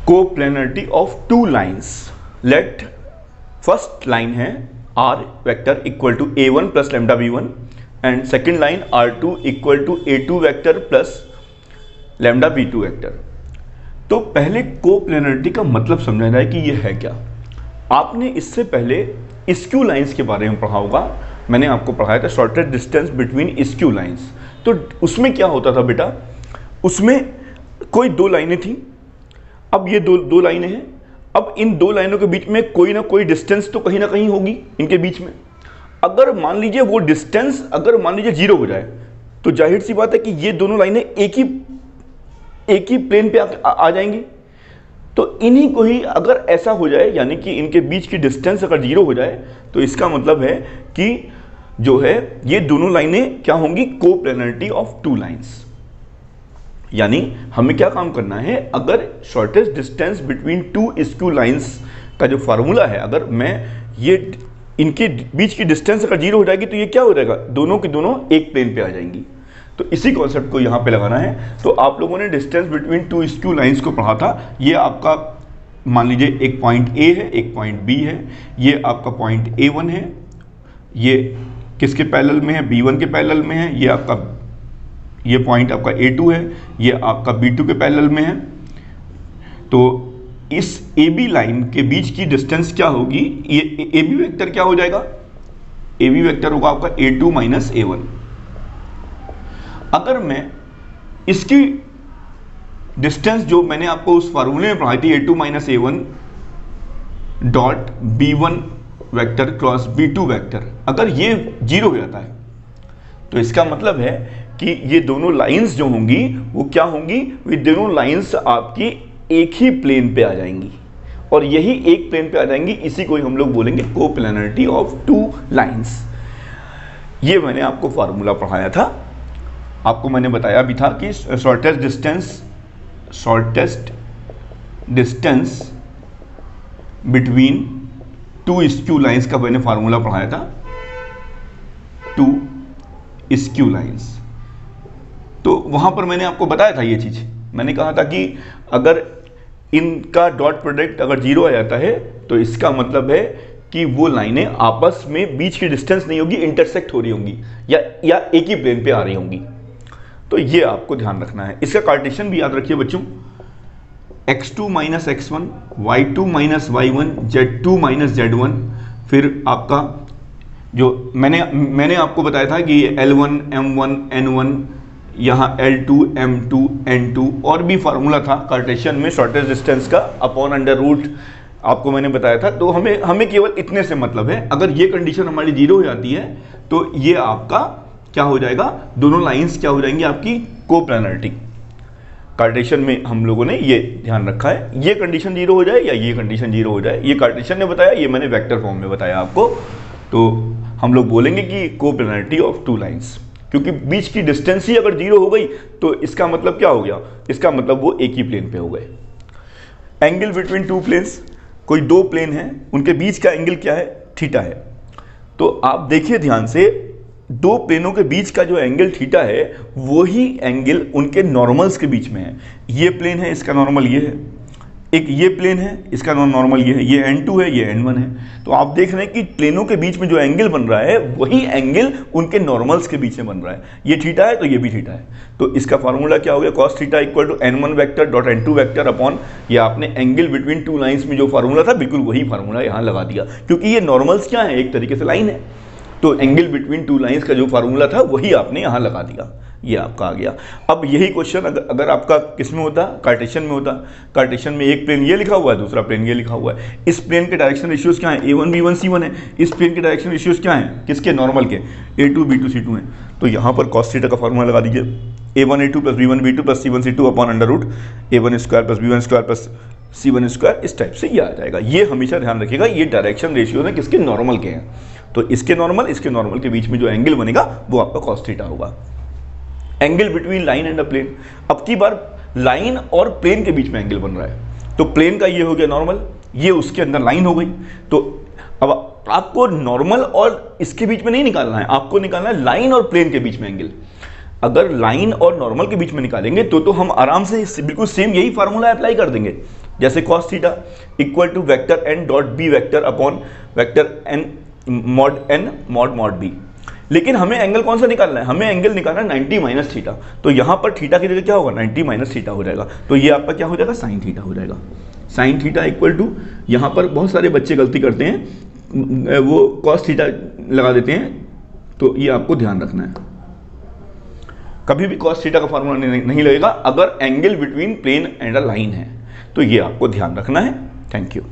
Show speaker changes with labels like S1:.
S1: Coplanarity of two lines. Let first line है R vector equal to a1 plus lambda b1 and second line r2 equal to a2 vector plus lambda b2 vector. तो पहले coplanarity का मतलब समझना है कि यह है क्या। आपने इससे पहले स्क्यू लाइंस के बारे में पढ़ा होगा, मैंने आपको पढ़ाया था shortest distance between skew lines. तो उसमें क्या होता था बेटा, उसमें कोई दो लाइनें थी, अब ये दो लाइनें हैं, अब इन दो लाइनों के बीच में कोई ना कोई डिस्टेंस तो कहीं ना कहीं होगी इनके बीच में। अगर मान लीजिए वो डिस्टेंस अगर मान लीजिए 0 हो जाए तो जाहिर सी बात है कि ये दोनों लाइनें एक ही प्लेन पे आ जाएंगी। तो इन्हीं को ही अगर ऐसा हो जाए, यानी कि इनके बीच की डिस्टेंस अगर 0 हो जाए, तो इसका मतलब है कि जो है ये दोनों लाइनें क्या होंगी, कोप्लेनरिटी ऑफ टू लाइंस। यानी हमें क्या काम करना है, अगर shortest distance between two skew lines का जो फार्मूला है, अगर मैं ये इनके बीच की डिस्टेंस अगर 0 हो जाएगी तो ये क्या हो जाएगा, दोनों की दोनों एक प्लेन पे आ जाएंगी। तो इसी कॉन्सेप्ट को यहाँ पे लगाना है। तो आप लोगों ने distance between two skew lines को पढ़ा था। ये आपका मान लीजिए एक पॉइंट A है, एक पॉइंट B है, ये आपका पॉइंट A1 है, ये किसके पैरेलल में है, B1 के पैरेलल में है, ये पॉइंट आपका A2 है, ये आपका B2 के पैरेलल में है। तो इस AB लाइन के बीच की डिस्टेंस क्या होगी, ये AB वेक्टर क्या हो जाएगा, AB वेक्टर होगा आपका A2 माइनस A1। अगर मैं इसकी डिस्टेंस जो मैंने आपको उस फार्मूले में पढ़ाई थी A2 minus A1 dot B1 vector cross B2 vector, अगर ये 0 हो जाता है तो इसका मतलब है कि ये दोनों लाइंस जो होंगी वो क्या होंगी, ये दोनों लाइंस आपकी एक ही प्लेन पे आ जाएंगी, और यही एक प्लेन पे आ जाएंगी, इसी को ही हम लोग बोलेंगे कोप्लेनरिटी ऑफ टू लाइंस। ये मैंने आपको फार्मूला पढ़ाया था, आपको मैंने बताया भी था कि shortest distance between two skew lines का मैंने फार्मूला पढ़ाया था, टू स्क्यू लाइंस। तो वहां पर मैंने आपको बताया था ये चीज, मैंने कहा था कि अगर इनका डॉट प्रोडक्ट अगर 0 आ जाता है तो इसका मतलब है कि वो लाइनें आपस में बीच की डिस्टेंस नहीं होगी, इंटरसेक्ट हो रही होंगी या एक ही प्लेन पे आ रही होंगी। तो ये आपको ध्यान रखना है। इसका कार्टेशियन भी याद रखिए बच्चों, x2 minus x1, y2 minus y1, z2 minus z1। फिर आपका जो मैंने आपको बताया था कि L1 M1 N1, यहाँ L2 M2 N2, और भी फार्मूला था कार्टेशियन में शॉर्टेस्ट डिस्टेंस का अपॉन अंडर रूट, आपको मैंने बताया था। तो हमें केवल इतने से मतलब है, अगर ये कंडीशन हमारी 0 हो जाती है तो ये आपका क्या हो जाएगा, दोनों लाइंस क्या हो जाएंगी आपकी कोप्लेनरिटी। कार्टेशियन में हम लोगों ने ये ध्यान रखा है, ये कंडीशन 0 हो जाए या ये कंडीशन 0 हो जाए, ये कार्टेशियन ने बताया, ये मैंने वेक्टर फॉर्म में बताया आपको। तो हम लोग बोलेंगे कि कोप्लेनरिटी ऑफ टू लाइंस, क्योंकि बीच की डिस्टेंस ही अगर 0 हो गई तो इसका मतलब क्या हो गया, इसका मतलब वो एक ही प्लेन पे हो गए। एंगल बिटवीन टू प्लेन्स, कोई दो प्लेन है, उनके बीच का एंगल क्या है, थीटा है। तो आप देखिए ध्यान से, दो प्लेनों के बीच का जो एंगल थीटा है वही एंगल उनके नॉर्मल्स के बीच में है। ये प्लेन है, इसका नॉर्मल ये है, एक ये प्लेन है, इसका नॉर्मल ये है, ये N2 है, ये N1 है। तो आप देख रहे हैं कि प्लेनों के बीच में जो एंगल बन रहा है वही एंगल उनके नॉर्मल्स के बीच में बन रहा है। ये थीटा है तो ये भी थीटा है। तो इसका फार्मूला क्या हो गया, cos theta equal to N1 vector dot N2 vector upon, ये आपने एंगल बिटवीन टू लाइंस में जो फार्मूला था बिल्कुल वही फार्मूला यहाँ लगा दिया, क्योंकि ये नॉर्मल्स क्या है, एक तरीके से लाइन है। तो एंगल बिटवीन टू लाइंस का जो फार्मूला था वही आपने यहाँ लगा दिया, ये आपका आ गया। अब यही क्वेश्चन अगर आपका किस में होता, कार्टेशियन में होता, कार्टेशियन में एक प्लेन ये लिखा हुआ है, दूसरा प्लेन ये लिखा हुआ है। इस प्लेन के डायरेक्शन रेशियोज क्या है, A1 B1 C1 है। इस प्लेन के डायरेक्शन रेशियोज क्या है, किसके, नॉर्मल के, A2 B2 C2 है। तो यहाँ पर cos थीटा का फार्मूला लगा दीजिए, A1 A2 plus B1 B2 plus C1 C2 upon under root A1 square plus B1 square plus C1 square, इस टाइप से ये आ जाएगा। ये हमेशा ध्यान रखिएगा, ये डायरेक्शन रेशियो है किसके, नॉर्मल के हैं। तो इसके नॉर्मल के बीच में जो एंगल बनेगा वो आपका cos थीटा होगा। Angle between line and a plane, अब की बार लाइन और प्लेन के बीच में एंगल बन रहा है। तो प्लेन का ये हो गया नॉर्मल, ये उसके अंदर लाइन हो गई। तो अब आपको नॉर्मल और इसके बीच में नहीं निकालना है, आपको निकालना है लाइन और प्लेन के बीच में एंगल। अगर लाइन और नॉर्मल के बीच में निकालेंगे तो हम आराम से बिल्कुल सेम यही फार्मूला अप्लाई कर देंगे। जैसे cos theta equal to vector n dot b vector upon vector n mod mod b. लेकिन हमें एंगल कौन सा निकालना है, हमें एंगल निकालना है 90 माइनस थीटा। तो यहाँ पर थीटा की जगह क्या होगा, 90 माइनस थीटा हो जाएगा। तो ये आपका क्या हो जाएगा, साइन थीटा हो जाएगा। साइन थीटा इक्वल टू, यहाँ पर बहुत सारे बच्चे गलती करते हैं, वो कॉस थीटा लगा देते हैं, तो ये आपको ध्यान रखना है, कभी भी कॉस थीटा का फॉर्मूला नहीं लगेगा अगर angle between plane and a line है। तो ये आपको ध्यान रखना है। Thank you.